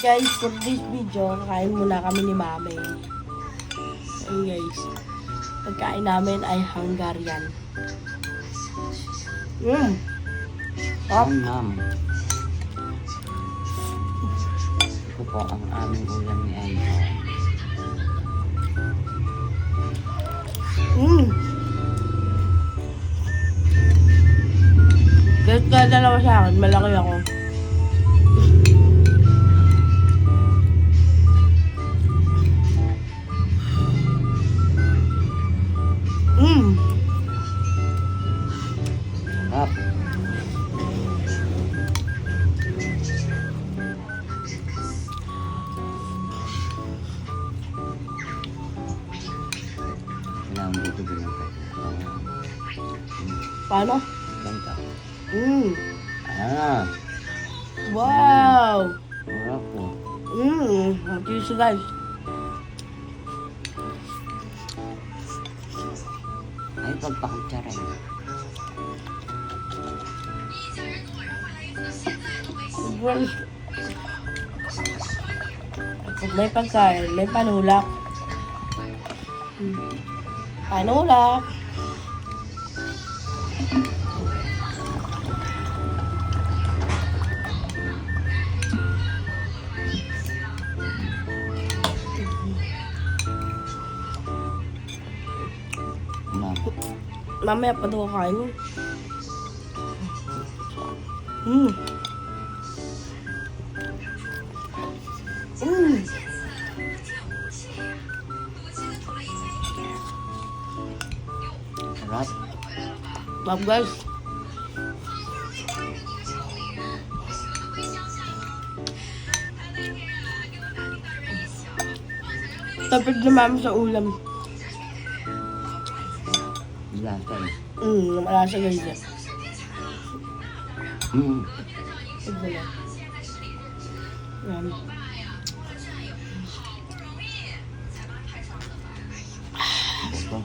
Guys, for this video, kakain muna kami ni Mami. Ayun guys. Pagkain namin ay Hungarian. Ma'am. Ito po ang aming ulam ni Enzo. Guys, kaya dalawa sa akin, malaki ako. Sarap. Kailangan dito binigay. Paano? Ganda. Ah, Wow! sarap po. Cheers guys. Ay, pagpakutsara yun. Guys. Pag may pagkain, may panulak. Panulak. Ma'am. Mamaya pa daw kakain mo. Sarap. Love guys. Tapos na mami sa ulam. Lasa eh. Malasa guys. Ito na. Ito.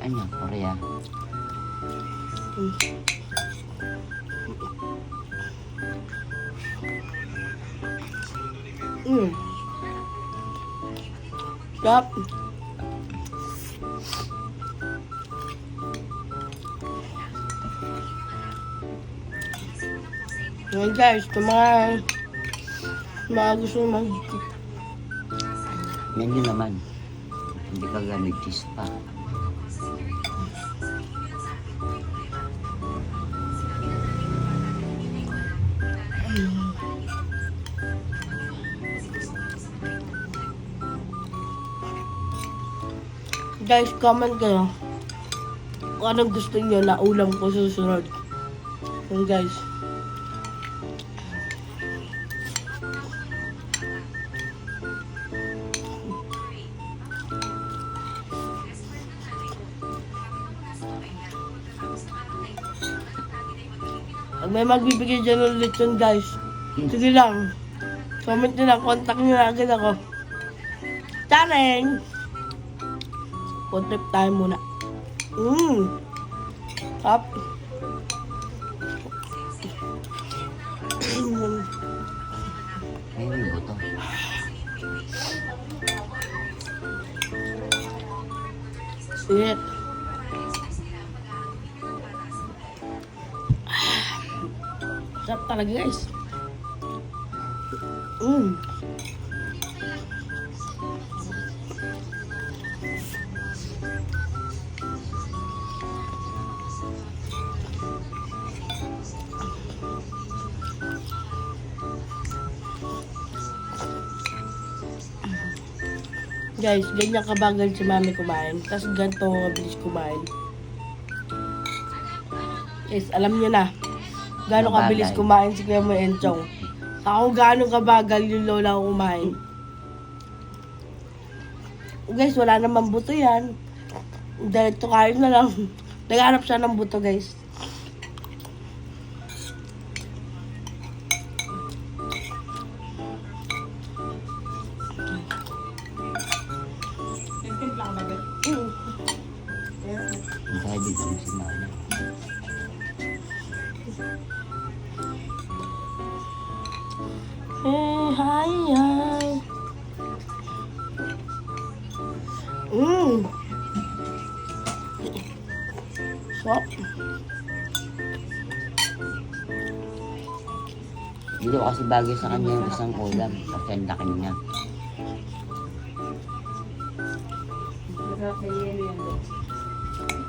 Ano, Korea? Yup. Ngayon guys, ito mga gusto mag Yan yun naman. Hindi ka gamit cheese pa. Guys, comment kayo kung anong gusto niyo na ulam ko susunod. Yun guys. Pag may magbibigay dyan ng lechon guys, sige lang. Comment nyo lang, contact nyo na agad ako. Tareng! Food trip tayo muna. Up. Ay, may buto. Sweet. Sarap talaga guys. Guys, ganyan kabagal si mami kumain. Tapos ganito mabilis kumain. Guys, alam niyo na. Gano'ng kabilis kumain si Kuya Mo Enchong. Ako gano'ng kabagal yung lola ko kumain. Guys, wala namang buto yan. Dito kain na lang. Naghanap siya ng buto guys. So, Dito kasi bagay sa kanya yung isang ulam. Kasi ang laki niya.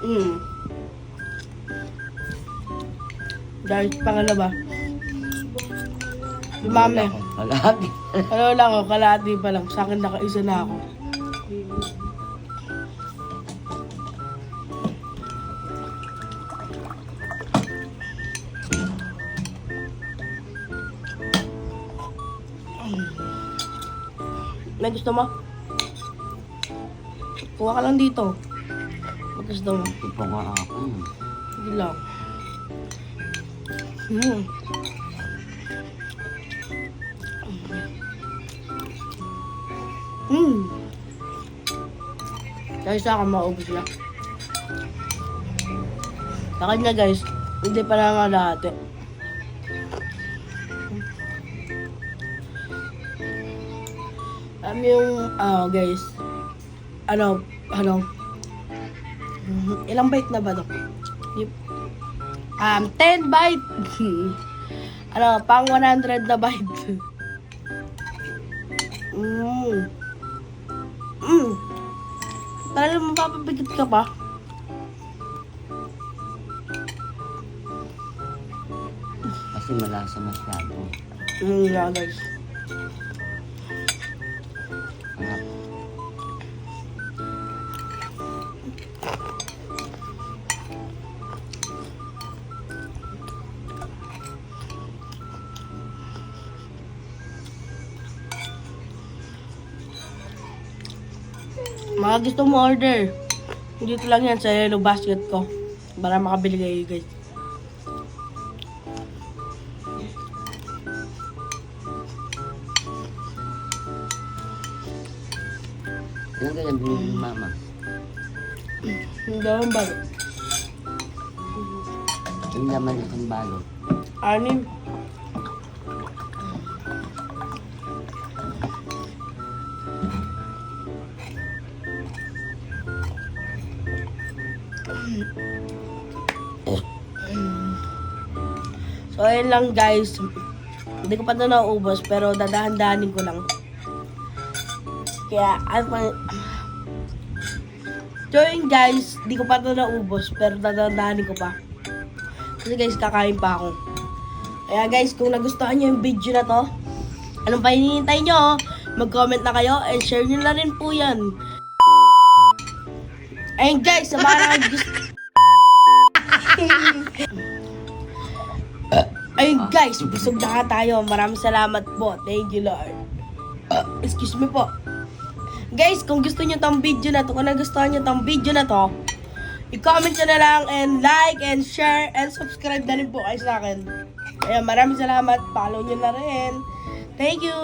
mm. Guys, pangalawa. Si Mami. Kalahati. Ano lang ako, kalahati pa lang. Sa akin nakaisa na ako. May gusto mo? Kuha ka lang dito. May gusto mo? Ito po nga ako. Hindi lang. Mm. Mm. Guys, sa akin maubos na. Sa kanya guys, hindi pa naman lahat eh. Yung, guys, ilang bite na ba to? 10 bite! Pang 100 na bite. Talagang mapapabigit ka pa. Kasi malasa masyado. Yeah, guys. Anak. Mga gusto mo order. Dito lang yan sa yellow basket ko. Para makabili kayo guys. Ilang ganyan binili ni Mama? Hindi naman ba? Yung laman isang balot. 6. So, ayun lang guys. Hindi ko pa ito nauubos, pero dadahan-dahanin ko lang. Kaya, so yun guys, hindi ko pa ito naubos, pero dadahan-dahanin ko pa. Kasi guys, kakain pa ako. Kaya guys, kung nagustuhan nyo yung video na to, anong pa hinihintay nyo? Mag-comment na kayo and share nyo na rin po yan. Ayun guys, sa mga gusto... Ayun guys, busog na nga tayo. Maraming salamat po. Thank you Lord. Excuse me po. Guys, kung gusto nyo tong video na to, kung nagustuhan nyo tong video na to, i-comment nyo na lang and like and share and subscribe na rin po kayo sa akin. Kaya maraming salamat. Follow nyo na rin. Thank you.